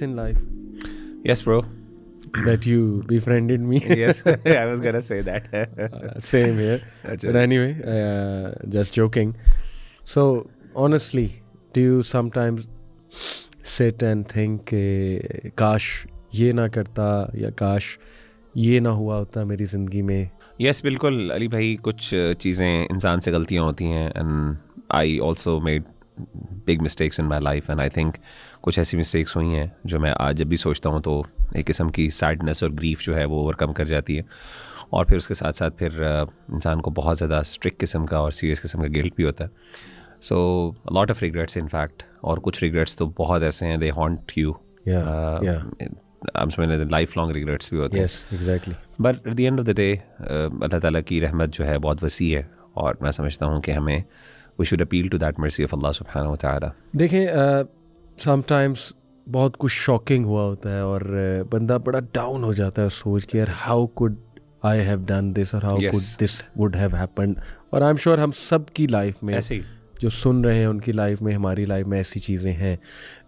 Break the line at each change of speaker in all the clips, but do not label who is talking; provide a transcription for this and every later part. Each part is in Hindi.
in life
Yes, bro.
that you befriended me.
Yes, I was gonna say that.
Same here. But anyway, just joking. So, honestly, do you sometimes sit and think, काश ये ना करता या काश ये ना हुआ होता मेरी ज़िंदगी में?
Yes, बिल्कुल अली भाई, कुछ चीज़ें इंसान से गलतियाँ होती हैं and I also made big mistakes in my life and I think कुछ ऐसी मिस्टेक्स हुई हैं जो मैं आज जब भी सोचता हूँ तो एक किस्म की सैडनेस और ग्रीफ जो है वो ओवरकम कर जाती है, और फिर उसके साथ साथ फिर इंसान को बहुत ज़्यादा स्ट्रिक्ट किस्म का और सीरियस किस्म का गिल्ट भी होता है. So lot of regrets in fact, और कुछ रिग्रेट्स तो बहुत ऐसे हैं दे हॉन्ट यू. I'm समझ लाइफ लॉन्ग रिग्रेट्स भी होते हैं.
Yes, exactly.
But at the end of the day अल्लाह ताला की रहमत जो है बहुत वसी है, और मैं समझता हूँ कि हमें we should appeal to that mercy of Allah सुब्हानहू व तआला.
देखें, समटाइम्स बहुत कुछ शॉकिंग हुआ होता है और बंदा बड़ा डाउन हो जाता है सोच के, यार how could I have done this और how could this would have happened. और आई एम श्योर हम सब की लाइफ में
ऐसे ही
जो सुन रहे हैं उनकी लाइफ में, हमारी लाइफ में ऐसी चीज़ें हैं.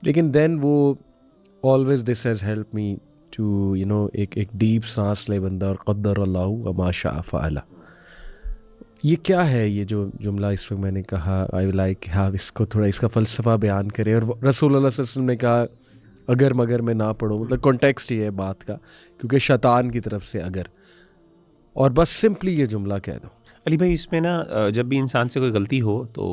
लेकिन देन वो always this has help me to एक डीप सांस ले बंदा, और क़द्दर अल्लाहु व मा शाअ फ़अल. ये क्या है ये जो जुमला इस वक्त मैंने कहा, आई लाइक हाँ इसको थोड़ा इसका फ़लसफ़ा बयान करें. और रसूल सल्लल्लाहु अलैहि वसल्लम ने कहा अगर मगर में ना पढ़ो, मतलब कॉन्टेक्स्ट ये है बात का, क्योंकि शैतान की तरफ से अगर, और बस सिंपली ये जुमला कह दो.
अली भाई, इसमें ना जब भी इंसान से कोई गलती हो तो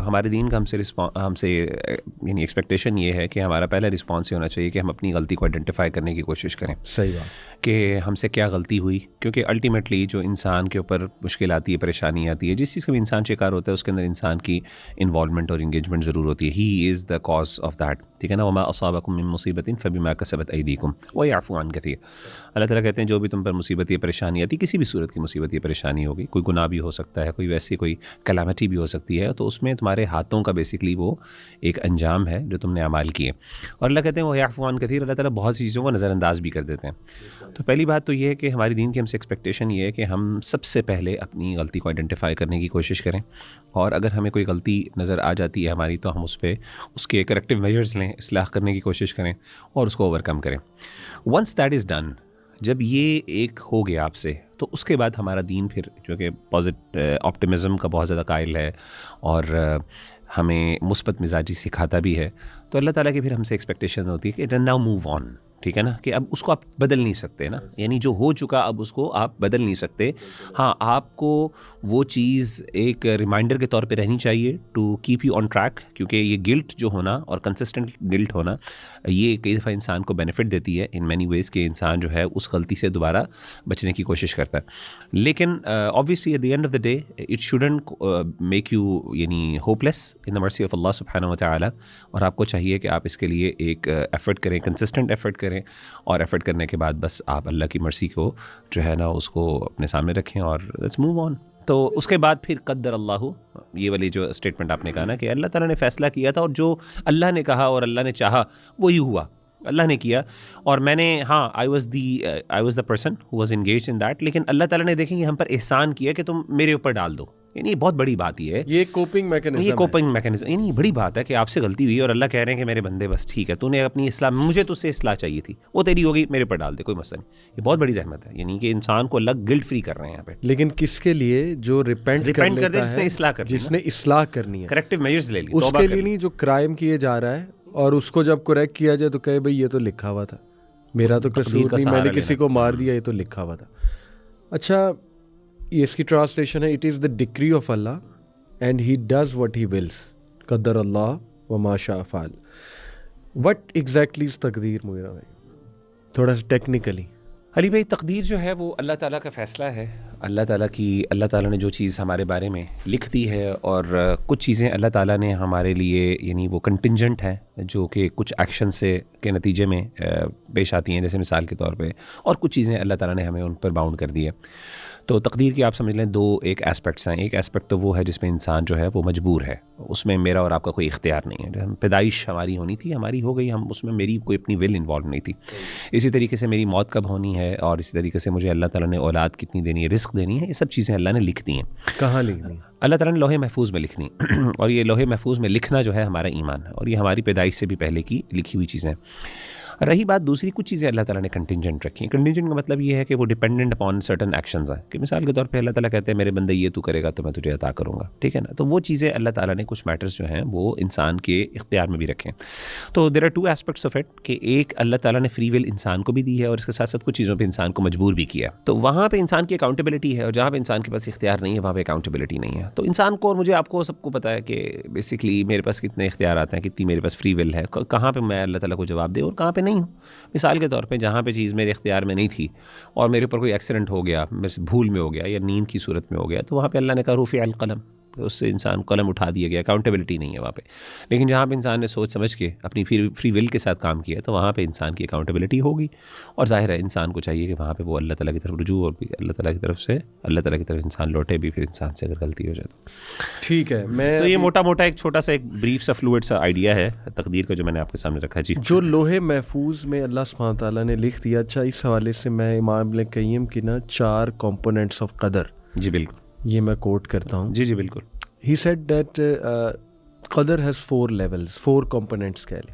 हमारे दीन का हमसे यानी एक्सपेक्टेशन ये है कि हमारा पहला रिस्पॉन्स ये होना चाहिए कि हम अपनी गलती को आइडेंटिफाई करने की कोशिश करें.
सही बात
कि हमसे क्या गलती हुई, क्योंकि अल्टीमेटली जो इंसान के ऊपर मुश्किल आती है, परेशानी आती है, जिस चीज़ का भी इंसान शिकार होता है उसके अंदर इंसान की इन्वॉल्वमेंट और इंगेजमेंट ज़रूर होती है. He is the cause of that, ठीक है ना. वमा असाबकुम मिन मुसीबतिन फबिमा कसबत अयदीकुम व यअफू अन कसीर. अल्लाह ताला कहते हैं जो भी तुम पर मुसीबत या परेशानी आती, किसी भी सूरत की मुसीबत या परेशानी होगी, कोई गुनाह भी हो सकता है, कोई वैसी कोई कैलामिटी भी हो सकती है, तो उसमें तुम्हारे हाथों का बेसिकली वो एक अंजाम है जो तुमने अमाल किए. और अल्लाह कहते हैं वो यअफू अन कसीर, अल्लाह ताला बहुत सी चीज़ों को नज़रअंदाज भी कर देते हैं. तो पहली बात तो ये है कि हमारी दीन की हमसे एक्सपेक्टेशन ये है कि हम सबसे पहले अपनी गलती को आइडेंटिफाई करने की कोशिश करें, और अगर हमें कोई गलती नज़र आ जाती है हमारी तो हम उस पर उसके करेक्टिव मेजर्स लें, इस्लाह करने की कोशिश करें और उसको ओवरकम करें. वंस दैट इज़ डन, जब ये एक हो गया आपसे, तो उसके बाद हमारा दीन फिर जो कि पॉजिटिव ऑप्टिमिज़म का बहुत ज़्यादा कायल है और हमें मुस्बत मिजाजी सिखाता भी है, तो अल्लाह ताला की फिर हमसे एक्सपेक्टेशन होती है कि नाउ मूव ऑन, ठीक है ना, कि अब उसको आप बदल नहीं सकते ना, यानी जो हो चुका अब उसको आप बदल नहीं सकते. हाँ, आपको वो चीज़ एक रिमाइंडर के तौर पे रहनी चाहिए to keep you on track, क्योंकि ये गिल्ट जो होना और कंसिस्टेंट गिल्ट होना, ये कई दफ़ा इंसान को बेनिफिट देती है इन मैनी वेज़ कि इंसान जो है उस गलती से दोबारा बचने की कोशिश करता है. लेकिन obviously at the end of the day it shouldn't make you यानी hopeless in the mercy of Allah सुब्हानहू व तआला. और आपको चाहिए कि आप इसके लिए एक एफ़र्ट करें, कंसिस्टेंट एफ़र्ट करें, और एफ़र्ट करने के बाद बस आप अल्लाह की मर्सी को जो है ना उसको अपने सामने रखें और लेट्स मूव ऑन. तो उसके बाद फिर क़द्दर अल्लाहु, ये वाली जो स्टेटमेंट आपने कहा ना कि अल्लाह ताला ने फ़ैसला किया था और जो अल्लाह ने कहा और अल्लाह ने चाहा वही हुआ, अल्लाह ने किया. और मैंने I was the person who was engaged in that. लेकिन अल्लाह ताला ने देखेंगे हम पर एहसान किया कि तुम मेरे ऊपर डाल दो, यानी बहुत बड़ी बात ये
कोपिंग मैकेनिज्म,
ये कोपिंग मैकेनिज्म, यानी बड़ी बात है कि आपसे गलती हुई और अल्लाह कह रहे हैं कि मेरे बंदे बस ठीक है, तूने अपनी इस्लाह, मुझे तुझसे इस्लाह चाहिए थी, वो तेरी होगी, मेरे ऊपर डाल दे, कोई मसला नहीं. ये बहुत बड़ी रहमत है, यानी कि इंसान को अल्लाह गिल्ट फ्री कर रहे हैं यहाँ पे.
लेकिन किसके लिए? जो रिपेंट कर
दे, जिसने
इस्लाह करनी है,
करेक्टिव मेजर्स ले ली,
उसके लिए नहीं जो क्राइम किए जा रहा है, और उसको जब करेक्ट किया जाए तो कहे भाई ये तो लिखा हुआ था, मेरा तो कसूर नहीं, मैंने किसी को मार दिया, ये तो लिखा हुआ था. अच्छा, ये इसकी ट्रांसलेशन है, it is the decree of Allah and he does what he wills, क़द्दर अल्लाह व मा शाअ फ़अल. व्हाट एग्जैक्टली इज़ तकदीर मुगीरा भाई, थोड़ा सा टेक्निकली?
अली भाई, तकदीर जो है वो अल्लाह ताला का फ़ैसला है. अल्लाह ताला ने जो चीज़ हमारे बारे में लिख दी है, और कुछ चीज़ें अल्लाह ताला ने हमारे लिए यानी वो कंटिंजेंट हैं जो कि कुछ एक्शन से के नतीजे में पेश आती हैं, जैसे मिसाल के तौर पे, और कुछ चीज़ें अल्लाह ताला ने हमें उन पर बाउंड कर दी है. तो तकदीर की आप समझ लें दो एक एस्पेक्ट्स हैं. एक एस्पेक्ट तो वो है जिसमें इंसान जो है वो मजबूर है, उसमें मेरा और आपका कोई इख्तियार नहीं है. पैदाइश हमारी होनी थी, हमारी हो गई, हम उसमें मेरी कोई अपनी विल इन्वॉल्व नहीं थी. इसी तरीके से मेरी मौत कब होनी है, और इसी तरीके से मुझे अल्लाह ताला ने औलाद कितनी देनी है, रिस्क देनी है, ये सब चीज़ें अल्लाह ने लिख दी हैं.
कहाँ लिखनी?
अल्लाह ताला ने लोहे महफूज में लिखनी. और ये लोहे महफूज में लिखना जो है हमारा ईमान है, और ये हमारी पैदाइश से भी पहले की लिखी हुई चीज़ें हैं. रही बात दूसरी, कुछ चीज़ें अल्लाह ताला ने कंटिंजेंट रखी हैं। कंटिंजेंट का मतलब ये है कि वो डिपेंडेंट अपॉन सर्टन एक्शंस हैं, कि मिसाल के तौर पे अल्लाह ताला कहते हैं मेरे बंदे ये तू करेगा तो मैं तुझे अता करूँगा, ठीक है ना। तो वो चीज़ें अल्लाह ताला ने कुछ मैटर्स जो हैं वो इंसान के इख्तियार में भी रखे हैं। तो there are two aspects of it, कि एक अल्लाह ताला ने फ्री विल इंसान को भी दी है और इसके साथ साथ कुछ चीज़ों पर इंसान को मजबूर भी किया। तो वहाँ पर इंसान की अकाउंटेबिलिटी है, और जहाँ पर इंसान के पास इख्तियार नहीं है वहाँ पर अकाउंटेबिलिटी नहीं है। तो इंसान को और मुझे आपको सबको पता है कि बेसिकली मेरे पास कितने इख्तियार आते हैं, कितनी मेरे पास फ्री विल है, कहाँ पे मैं अल्लाह ताला को जवाब दे और कहाँ पे नहीं हूँ। मिसाल के तौर पे जहाँ पे चीज़ मेरे इख्तियार में नहीं थी और मेरे ऊपर कोई एक्सीडेंट हो गया, मेरे से भूल में हो गया या नींद की सूरत में हो गया, तो वहाँ पे अल्लाह ने कहा रुफ़ी अल कलम, उससे इंसान कलम उठा दिया गया, अकाउंटेबिलिटी नहीं है वहाँ पे। लेकिन जहाँ पे इंसान ने सोच समझ के अपनी फ्री विल के साथ काम किया तो वहाँ पे इंसान की अकाउंटेबिलिटी होगी। और जाहिर है इंसान को चाहिए कि वहाँ पे वो अल्लाह ताला की तरफ रुजू, और भी अल्लाह ताला की तरफ से अल्लाह ताला की तरफ इंसान लौटे भी, फिर इंसान से अगर गलती हो जाए तो
ठीक है। मैं
तो ये मोटा मोटा एक छोटा सा एक ब्रीफ सा फ्लूइड सा आइडिया है तकदीर का जो मैंने आपके सामने रखा। जी,
जो लोहे महफूज में अल्लाह सुब्हानहू तआला ने लिख दिया, अच्छा इस हवाले से मैं इमाम इब्न क़य्यिम की ना 4 कंपोनेंट्स ऑफ कदर,
जी बिल्कुल,
ये मैं कोट करता हूँ।
जी जी बिल्कुल।
He said that qadar has 4 levels, 4 components कह लें।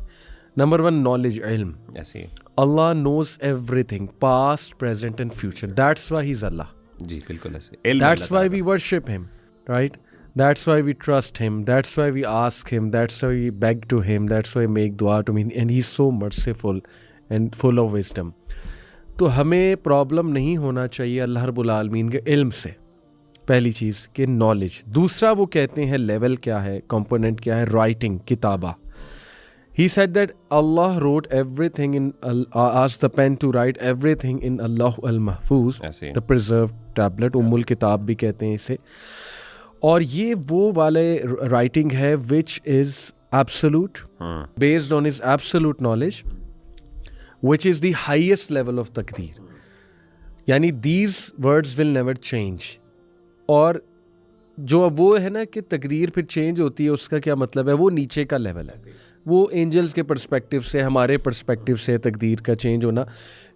Number 1 knowledge, ilm.
ऐसे ही,
Allah knows everything, past, present and future. That's why he's Allah.
जी बिल्कुल ऐसे।
That's why we worship him, right? That's why we trust him. That's why we ask him. That's why we beg to him. That's why we make dua to him. And he's so merciful and full of wisdom. तो हमें प्रॉब्लम नहीं होना चाहिए अल्लाह रब्बुल आलमीन के इल्म से, पहली चीज़ कि नॉलेज। दूसरा वो कहते हैं लेवल क्या है, कंपोनेंट क्या है, राइटिंग, किताबा। He said that Allah wrote everything in, asked the pen to write everything in अल्लाह अल महफूज, द प्रिजर्व्ड टैबलेट, उम्मुल किताब भी कहते हैं इसे। और ये वो वाले राइटिंग है which is absolute, based on his absolute knowledge, which is the highest level of तकदीर। यानी these words will never change. और जो वो है ना कि तकदीर फिर चेंज होती है, उसका क्या मतलब है, वो नीचे का लेवल है, वो एंजल्स के पर्सपेक्टिव से, हमारे पर्सपेक्टिव से तकदीर का चेंज होना।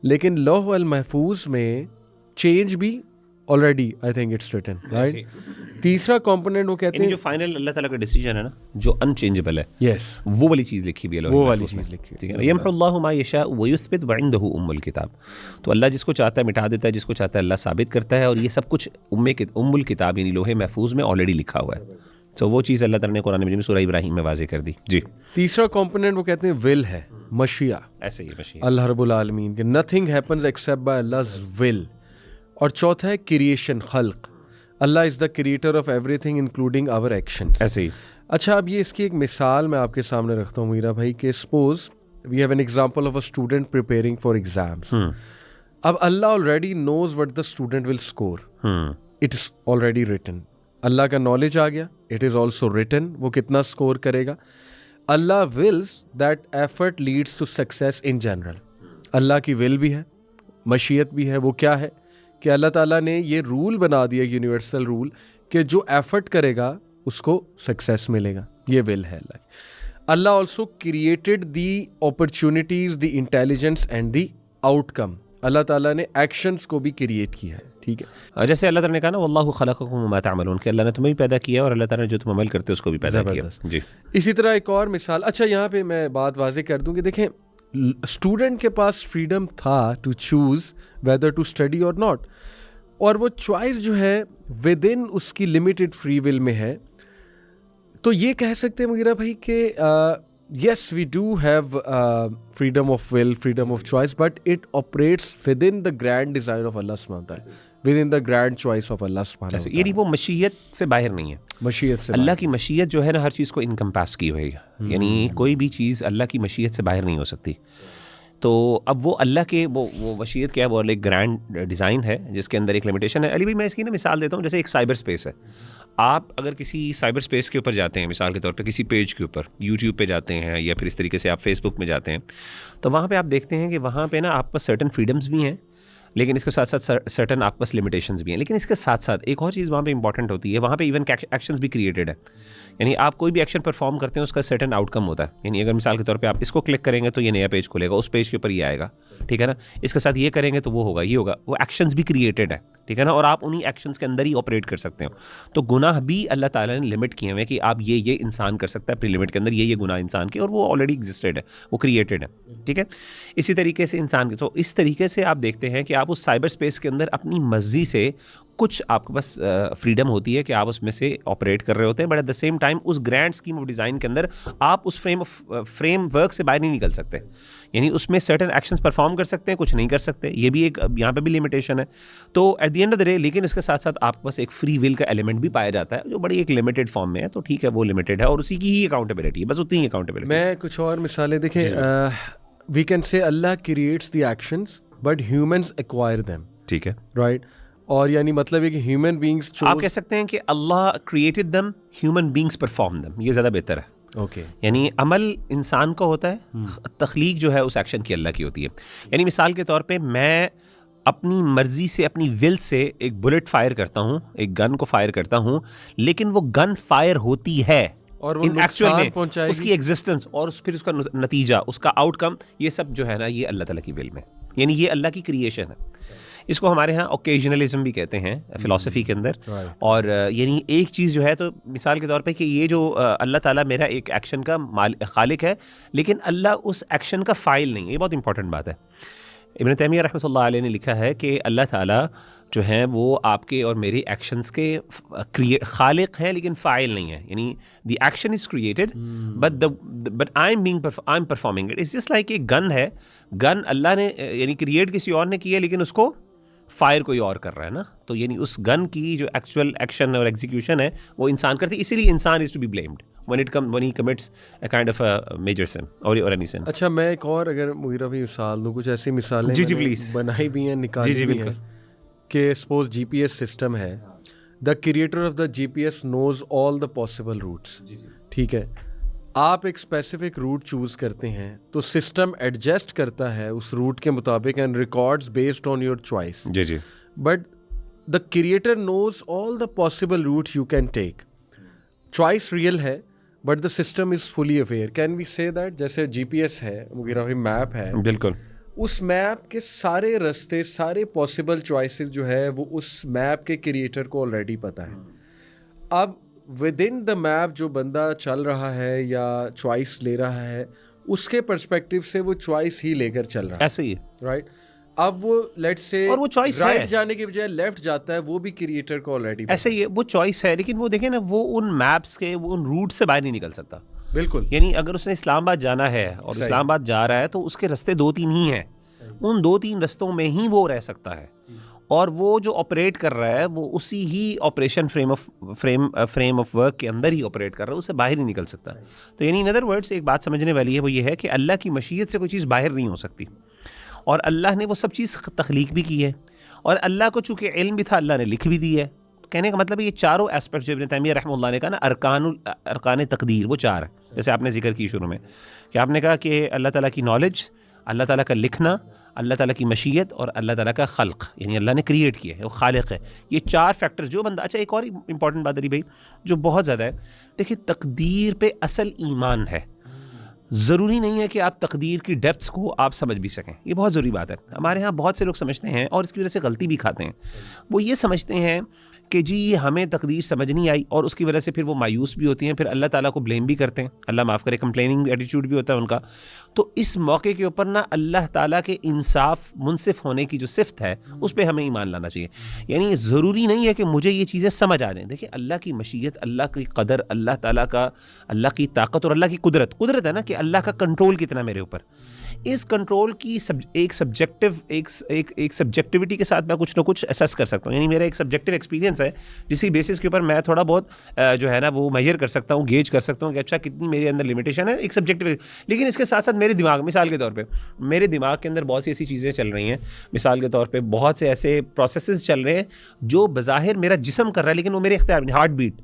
लेकिन लौह अल महफूज में चेंज भी already I think it's written, right. तीसरा कंपोनेंट वो कहते हैं
जो फाइनल अल्लाह ताला का डिसीजन है ना, जो अनचेंजेबल है,
यस,
वो वाली चीज़ लिखी हुई है,
वो वाली चीज़ लिखी
ठीक है ना। यमहुल्लाहु मा यशा व युस्बित व इंदहु उम्मुल किताब। तो अल्लाह जिसको चाहता है मिटा देता है, जिसको चाहता है अल्लाह साबित करता है, और ये सब कुछ उम्मुल किताब यानी लोहे महफूज में ऑलरेडी लिखा हुआ है। तो वो चीज़ अल्लाह ताला ने कुरान मजीद में सूरह इब्राहिम में वाज़ेह कर दी। जी,
तीसरा कंपोनेंट वो कहते हैं विल है, मशिया,
ऐसे ही मशीआ
अल्लाह रब्बुल आलमीन के, nothing happens except by Allah's will. और चौथा है क्रिएशन, खल्क, Allah is the creator of everything including our actions.
ऐसे ही।
अच्छा, अब ये इसकी एक मिसाल मैं आपके सामने रखता हूँ मीरा भाई, कि suppose we have an example of a student preparing for exams. अब Allah already knows what the student will score, it is already written. अल्लाह का नॉलेज आ गया, इट इज़ ऑल्सो रिटन, वो कितना स्कोर करेगा। Allah wills that effort leads to success in general. अल्लाह की विल भी है, मशीयत भी है। वो क्या है कि अल्लाह ताला ने ये रूल बना दिया, यूनिवर्सल रूल, कि जो एफर्ट करेगा उसको सक्सेस मिलेगा। ये विल है अल्लाह। Allah also created the opportunities, the intelligence and the outcome. अल्लाह ताला ने एक्शंस को भी क्रिएट किया है, ठीक है।
जैसे अल्लाह ताला ने कहा ना वल्लाहु खलक़कुम वमा तअमलून, कि अल्लाह ने तुम्हें भी पैदा किया और अल्लाह ताला ने जो तुम अमल करते हो उसको भी पैदा किया। जी,
इसी तरह एक और मिसाल, अच्छा यहाँ पे मैं बात वाज़ेह कर दूँ कि देखें, स्टूडेंट के पास फ्रीडम था to choose whether to study और नॉट, और वो चॉइस जो है विद इन उसकी लिमिटेड फ्री विल में है। तो ये कह सकते हैं मुगीरा भाई कि yes, we do have freedom of will, freedom of choice, but it operates within the grand design of Allah subhanahu wa ta'ala, within the grand choice of Allah subhanahu wa ta'ala.
यानी वो मशीयत से बाहर नहीं है,
मशीयत से
अल्लाह की मशीयत जो है ना हर चीज़ को इनकम्पास की हुई है, यानी कोई भी चीज़ अल्लाह की मशीयत से बाहर नहीं हो सकती। तो अब वो अल्लाह के वो मशीयत क्या है, वो एक ग्रैंड डिज़ाइन है जिसके अंदर एक लिमिटेशन है। अली भाई मैं इसकी ना मिसाल देता हूँ, जैसे एक साइबर स्पेस है। आप अगर किसी साइबर स्पेस के ऊपर जाते हैं, मिसाल के तौर पे किसी पेज के ऊपर यूट्यूब पे जाते हैं, या फिर इस तरीके से आप फेसबुक में जाते हैं, तो वहाँ पे आप देखते हैं कि वहाँ पे ना आपके पास सर्टन फ्रीडम्स भी हैं, लेकिन इसके साथ साथ सर्टन आपके पास लिमिटेशंस भी हैं। लेकिन इसके साथ साथ एक और चीज़ वहाँ पे इंपॉर्टेंट होती है, वहाँ पे इवन एक्शंस भी क्रिएटेड है। यानी आप कोई भी एक्शन परफॉर्म करते हैं उसका सर्टन आउटकम होता है। यानी अगर मिसाल के तौर पे आप इसको क्लिक करेंगे तो ये नया पेज खुलेगा, उस पेज के ऊपर ये आएगा, ठीक है ना। इसके साथ ये करेंगे तो वो होगा, ये होगा, वो एक्शंस भी क्रिएटेड है, ठीक ठीक है ना, और आप उन्हीं एक्शंस के अंदर ही ऑपरेट कर सकते हो। तो गुनाह भी अल्लाह ताला ने लिमिट किए हुए हैं कि आप ये इंसान कर सकता है अपनी लिमिट के अंदर, ये गुनाह इंसान के, और वो ऑलरेडी एग्जिस्टेड है, वो क्रिएटेड है, ठीक है। इसी तरीके से इंसान के, तो इस तरीके से आप देखते हैं कि आप उस साइबर स्पेस के अंदर अपनी मर्जी से कुछ आपके पास फ्रीडम होती है कि आप उसमें से ऑपरेट कर रहे होते हैं, but at the same time उस ग्रैंड स्कीम ऑफ डिज़ाइन के अंदर आप उस फ्रेमवर्क से बाहर नहीं निकल सकते। यानी उसमें सर्टेन एक्शंस परफॉर्म कर सकते हैं, कुछ नहीं कर सकते, ये भी एक यहाँ पे भी लिमिटेशन है। तो eight the end of the day, लेकिन इसके साथ साथ आपके पास एक फ्री विल का एलिमेंट भी पाया जाता है जो बड़ी एक लिमिटेड फॉर्म में है, तो ठीक है वो लिमिटेड है और उसी की ही अकाउंटेबिलिटी है, बस उतनी ही अकाउंटेबिलिटी।
मैं कुछ और मिसालें देखें, we can say Allah creates the actions but humans acquire them,
ठीक है,
राइट। और यानी मतलब है कि ह्यूमन बीइंग्स,
आप कह सकते हैं कि Allah created them, human beings perform them, ये ज़्यादा बेहतर है।
ओके,
यानी अमल इंसान का होता है, तख्लीक जो है उस एक्शन की अल्लाह की होती है। यानी मिसाल के तौर पे मैं अपनी मर्जी से, अपनी विल से एक बुलेट फायर करता हूँ, एक गन को फायर करता हूँ, लेकिन वो गन फायर होती है
और वो
इन एक्चुअल में,
पहुंचाएगी
उसकी एग्जिस्टेंस और फिर उसका नतीजा, उसका आउटकम, ये सब जो है ना ये अल्लाह ताला की विल में, यानी ये अल्लाह की क्रिएशन है। इसको हमारे यहाँ ओकेजनलिज्म भी कहते हैं फिलॉसफी के अंदर। और यानी एक चीज़ जो है, तो मिसाल के तौर पे कि ये जो अल्लाह ताला मेरा एक एक्शन का खालिक है, लेकिन अल्लाह उस एक्शन का फ़ाइल नहीं है। ये बहुत इंपॉर्टेंट बात है। इब्न तैमिया रहमतुल्लाह अलैह ने लिखा है कि अल्लाह ताला जो है वो आपके और मेरे एक्शंस के खालिक हैं, लेकिन फ़ाइल नहीं है। यानी the action is created but I am performing it. It's just like एक गन है, गन अल्लाह ने यानी क्रिएट किसी और ने की है, लेकिन उसको फायर कोई और कर रहा है ना। तो यानी उस गन की जो एक्चुअल एक्शन और एग्जीक्यूशन है वो इंसान करती है, इसीलिए इंसान is to be blamed when he commits a kind of a major sin or any sin।
अच्छा, मैं एक और अगर मुगीरा भी मिसाल दूँ, कुछ ऐसी मिसालें
जी
मैंने
प्लीज
बनाई भी हैं, निकाली भी हैं कि सपोज जीपीएस सिस्टम है, the creator of the GPS knows all the possible routes, ठीक है। आप एक स्पेसिफिक रूट चूज़ करते हैं तो सिस्टम एडजस्ट करता है उस रूट के मुताबिक and records based on your choice.
जी
but the creator knows all the possible routes you can take. Choice real है but the system is fully aware. Can we say that? जैसे जीपीएस है, मुगीरा भाई मैप है,
बिल्कुल,
उस मैप के सारे रास्ते, सारे पॉसिबल चॉइसेस जो है वो उस मैप के क्रिएटर को ऑलरेडी पता है। अब विद इन द मैप जो बंदा चल रहा है या चॉइस ले रहा है, उसके पर्सपेक्टिव से वो चॉइस ही लेकर चल रहा है,
ऐसे ही है,
राइट। अब वो लेट्स से
और वो चॉइस
राइट
है,
जाने के बजाय लेफ्ट जाता है, वो भी क्रिएटर को ऑलरेडी
ऐसे ही है, वो चॉइस है। लेकिन वो देखें ना, वो उन मैप्स के, वो उन रूट से बाहर नहीं निकल सकता।
बिल्कुल,
यानी अगर उसने इस्लामाबाद जाना है और इस्लामाबाद जा रहा है तो उसके रास्ते 2-3 ही हैं, उन 2-3 रास्तों में ही वो रह सकता है, और वो जो ऑपरेट कर रहा है वो उसी ही ऑपरेशन फ्रेम ऑफ वर्क के अंदर ही ऑपरेट कर रहा है, उससे बाहर नहीं निकल सकता। तो यानी इन अदर वर्ड्स एक बात समझने वाली है, वो ये है कि अल्लाह की मशीयत से कोई चीज़ बाहर नहीं हो सकती, और अल्लाह ने वो सब चीज़ तख्लीक भी की है, और अल्लाह को चूँकि इल्म भी था, अल्लाह ने लिख भी दी है। कहने का मतलब ये चारों एस्पेक्ट जो इब्न तैमिया रहमतुल्लाह ने कहा ना, अरकान तकदीर, वो 4 है। जैसे आपने जिक्र की शुरू में कि आपने कहा कि अल्लाह ताला की नॉलेज, अल्लाह ताला का लिखना, अल्लाह ताला की मशीयत और अल्लाह ताला का खल्क, यानी अल्लाह ने क्रिएट किया है, वो खालिक है। ये 4 फैक्टर्स जो बंदा, अच्छा एक और इंपॉर्टेंट बात अली भाई जो बहुत ज़्यादा है, देखिए तकदीर पे असल ईमान है। ज़रूरी नहीं है कि आप तकदीर की डेप्थ्स को आप समझ भी सकें, ये बहुत ज़रूरी बात है। हमारे यहाँ बहुत से लोग समझते हैं और इसकी वजह से गलती भी खाते हैं। वो ये समझते हैं कि जी हमें तकदीर समझ नहीं आई, और उसकी वजह से फिर वो मायूस भी होती हैं, फिर अल्लाह ताला को ब्लेम भी करते हैं, अल्लाह माफ़ करे, कंप्लेनिंग एटीट्यूड भी होता है उनका। तो इस मौके के ऊपर ना अल्लाह ताला के इंसाफ, मुनसिफ होने की जो सिफ़त है उस पर हमें ईमान लाना चाहिए। यानी ज़रूरी नहीं है कि मुझे ये चीज़ें समझ आ जाएँ। देखिए अल्लाह की मशीयत, अल्लाह की कदर, अल्लाह ताला का, अल्लाह की ताकत और अल्लाह की कुदरत है ना, कि अल्लाह का कंट्रोल कितना मेरे ऊपर, इस कंट्रोल की एक सब्जेक्टिविटी के साथ मैं कुछ ना कुछ असेस कर सकता हूँ। यानी मेरा एक सब्जेक्टिव एक्सपीरियंस है जिसकी बेसिस के ऊपर मैं थोड़ा बहुत जो है ना वो मेजर कर सकता हूँ, गेज कर सकता हूँ कि अच्छा कितनी मेरे अंदर लिमिटेशन है, एक सब्जेक्टिव। लेकिन इसके साथ साथ मेरे दिमाग, मिसाल के तौर पे मेरे दिमाग के अंदर बहुत सी ऐसी चीज़ें चल रही हैं, मिसाल के तौर पे बहुत से ऐसे प्रोसेसेस चल रहे हैं जो बज़ाहिर मेरा जिस्म कर रहा है, लेकिन वो मेरे इख्तियार में, हार्ट बीट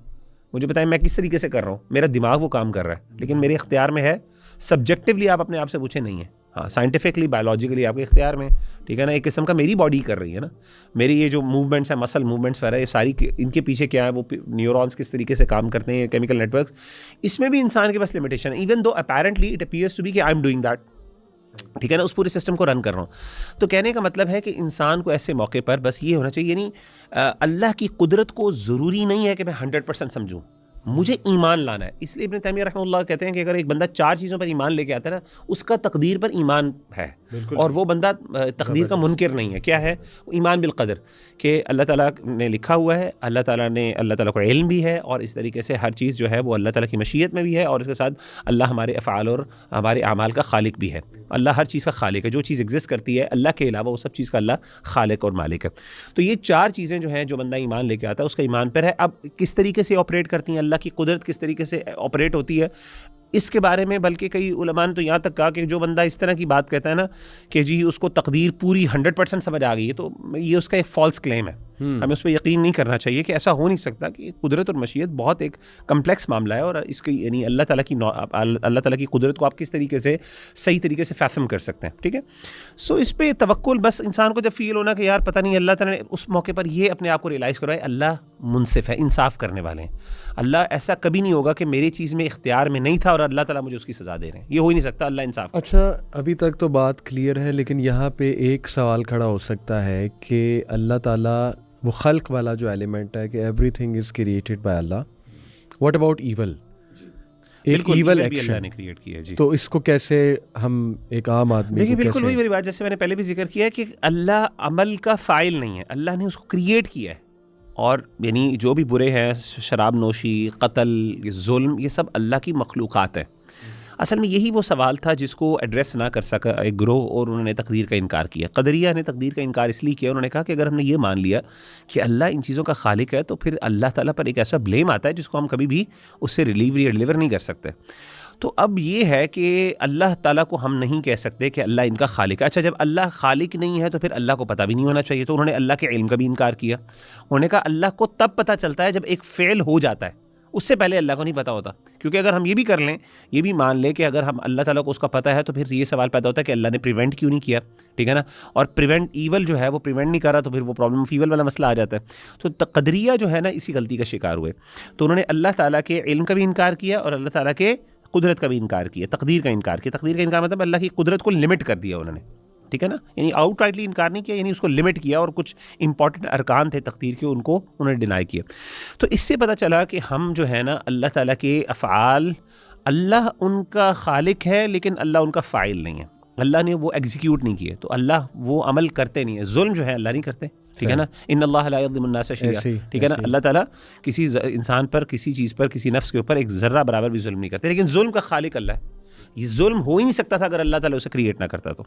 मुझे बताएं मैं किस तरीके से कर रहा हूँ, मेरा दिमाग वो काम कर रहा है, लेकिन मेरे इख्तियार में है। सब्जेक्टिवली आप अपने आप से पूछे नहीं है, हाँ साइंटिफिकली बायोलॉजिकली आपके इख्तियार में, ठीक है ना। एक किस्म का मेरी बॉडी कर रही है ना, मेरी ये जो मूवमेंट्स है, मसल मूवमेंट्स वगैरह, ये सारी इनके पीछे क्या है, वो न्यूरॉन्स किस तरीके से काम करते हैं, केमिकल नेटवर्क्स, इसमें भी इंसान के पास लिमिटेशन है। Even though apparently it appears to be कि आई एम डूइंग दैट, ठीक है ना, उस पूरे सिस्टम को रन कर रहा हूँ। तो कहने का मतलब है कि इंसान को ऐसे मौके पर बस ये होना चाहिए, यानी अल्लाह की कुदरत को ज़रूरी नहीं है कि मैं 100% समझूँ, मुझे ईमान लाना है। इसलिए इब्न तैमिया रहमतुल्लाह कहते हैं कि अगर एक बंदा 4 चीज़ों पर ईमान लेके आता है ना, उसका तकदीर पर ईमान है, और वो बंदा तकदीर का मुनकिर नहीं है। क्या है? ईमान बिल कदर, कि अल्लाह ताला ने लिखा हुआ है, अल्लाह ताला को इल्म भी है, और इस तरीके से हर चीज़ जो है वो अल्लाह ताला की मशीयत में भी है, और इसके साथ अल्लाह हमारे अफ़आल और हमारे अमाल का खालिक भी है। अल्लाह हर चीज़ का खालिक है, जो चीज़ एग्जिस्ट करती है अल्लाह के अलावा वो सब चीज़ का अल्लाह खालिक और मालिक है। तो ये 4 चीज़ें जो हैं, जो बंदा ईमान लेके आता है उसका ईमान पर है। अब किस तरीके से ऑपरेट करती हैं, अल्लाह की कुदरत किस तरीके से ऑपरेट होती है, इसके बारे में बल्कि कई उलमा ने तो यहाँ तक कहा कि जो बंदा इस तरह की बात कहता है ना कि जी उसको तकदीर पूरी 100% समझ आ गई है, तो ये उसका एक फ़ॉल्स क्लेम है। हमें उस पर यकीन नहीं करना चाहिए कि ऐसा हो नहीं सकता, कि कुदरत और मशीयत बहुत एक कम्प्लेक्स मामला है, और इसकी यानी अल्लाह ताला की कुदरत को आप किस तरीके से सही तरीके से फैथम कर सकते हैं। ठीक है, सो इस पर तवक्कुल, बस इंसान को जब फील होना कि यार पता नहीं, अल्लाह ताला ने उस मौके पर ये अपने आप को रियलाइज़ करवाए, अल्लाह मुनसिफ है, इंसाफ करने वाले हैं। अल्लाह ऐसा कभी नहीं होगा कि मेरी चीज़ में इख्तियार में नहीं था और अल्लाह ताला मुझे उसकी सज़ा दे रहे हैं, ये हो ही नहीं सकता। अल्लाह इंसाफ।
अच्छा, अभी तक तो बात क्लियर है, लेकिन यहाँ पे एक सवाल खड़ा हो सकता है कि अल्लाह ताला वो खल्क वाला जो एलिमेंट है कि everything is created by Allah, what about evil? एक ईवल एक्शन
ने क्रिएट किया है जी।
तो इसको कैसे हम एक आम आदमी
देखिए,
को
बिल्कुल
कैसे?
वही मेरी बात, जैसे मैंने पहले भी जिक्र किया है कि अल्लाह अमल का फ़ाइल नहीं है, अल्लाह ने उसको क्रिएट किया है। और यानी जो भी बुरे हैं, शराब नोशी, कत्ल, जुल्म, ये सब अल्लाह की मखलूक़ात है। असल में यही वो सवाल था जिसको एड्रेस ना कर सका एक ग्रोह, और उन्होंने तकदीर का इनकार किया। कदरिया ने तकदीर का इनकार इसलिए किया, उन्होंने कहा कि अगर हमने ये मान लिया कि अल्लाह इन चीज़ों का खालिक है, तो फिर अल्लाह ताला पर एक ऐसा ब्लेम आता है जिसको हम कभी भी उससे डिलीवर नहीं कर सकते। तो अब ये है कि अल्लाह ताला को हम नहीं कह सकते कि अल्लाह इनका खालिक है। अच्छा, जब अल्लाह खालिक नहीं है तो फिर अल्लाह को पता भी नहीं होना चाहिए, तो उन्होंने अल्लाह के इल्म का भी इनकार किया। उन्होंने कहा अल्लाह को तब पता चलता है जब एक फ़ेल हो जाता है, उससे पहले अल्लाह को नहीं पता होता। क्योंकि अगर हम ये भी कर लें, ये भी मान लें कि अगर हम अल्लाह ताला को उसका पता है, तो फिर ये सवाल पैदा होता है कि अल्लाह ने प्रिवेंट क्यों नहीं किया। ठीक है ना, और प्रिवेंट ईवल जो है वो प्रिवेंट नहीं कर रहा, तो फिर वो प्रॉब्लम ऑफ ईवल वाला मसला आ जाता है। तो कदरिया जो है ना, इसी गलती का शिकार हुए। तो उन्होंने अल्लाह ताला के इल्म का भी इनकार किया और अल्लाह ताला के कुदरत का भी इनकार किया, तकदीर का इनकार किया। तकदीर का इनकार मतलब अल्लाह की कुदरत को लिमिट कर दिया उन्होंने। ठीक है ना, यानी आउटराइटली इनकार नहीं किया, यानी उसको लिमिट किया, और कुछ इंपॉर्टेंट अरकान थे तकदीर के, उनको उन्होंने डिनाई किया। तो इससे पता चला कि हम जो है ना, अल्लाह ताला के अफ़आल, अल्लाह उनका खालिक है लेकिन अल्लाह उनका फ़ाइल नहीं है। अल्लाह ने वो एग्जीक्यूट नहीं किए, तो अल्लाह वो अमल करते नहीं है। जुल्म जो है अल्लाह नहीं करते। ठीक है ना, इन्नल्लाह ला यज़्लिमुन नास शैआ। ठीक है ना, अल्लाह ताला किसी इंसान पर, किसी चीज़ पर, किसी नफ्स के ऊपर एक ज़र्रा बराबर भी जुल्म नहीं करते, लेकिन जुल्म का खालिक अल्लाह है। ये जुल्म हो ही नहीं सकता था अगर अल्लाह ताला उसे क्रिएट ना करता तो।